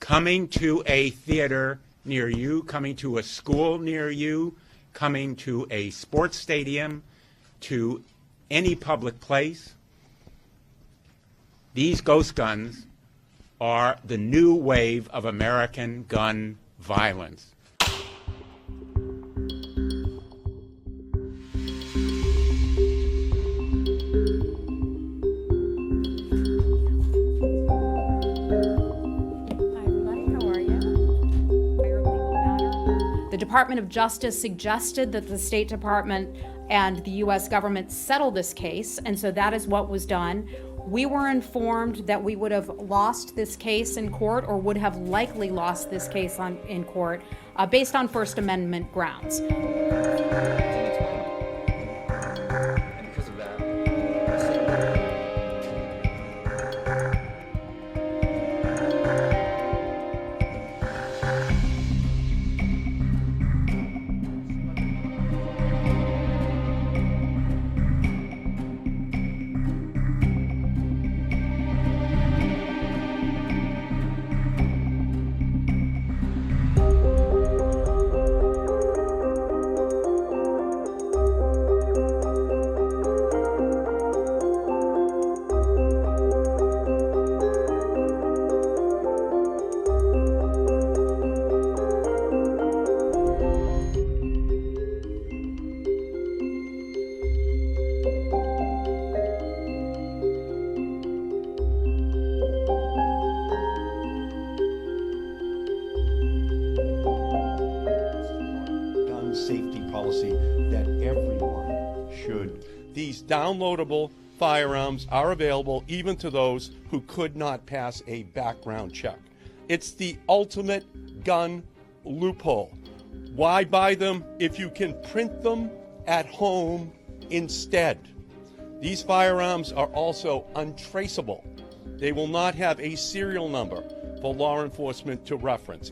coming to a theater near you, coming to a school near you, coming to a sports stadium, to any public place. These ghost guns are the new wave of American gun violence. The Department of Justice suggested that the State Department and the U.S. government settle this case, and so that is what was done. We were informed that we would have lost this case in court, or would have likely lost this case in court, based on First Amendment grounds. Safety policy that everyone should. These downloadable firearms are available even to those who could not pass a background check. It's the ultimate gun loophole. Why buy them if you can print them at home instead? These firearms are also untraceable. They will not have a serial number for law enforcement to reference.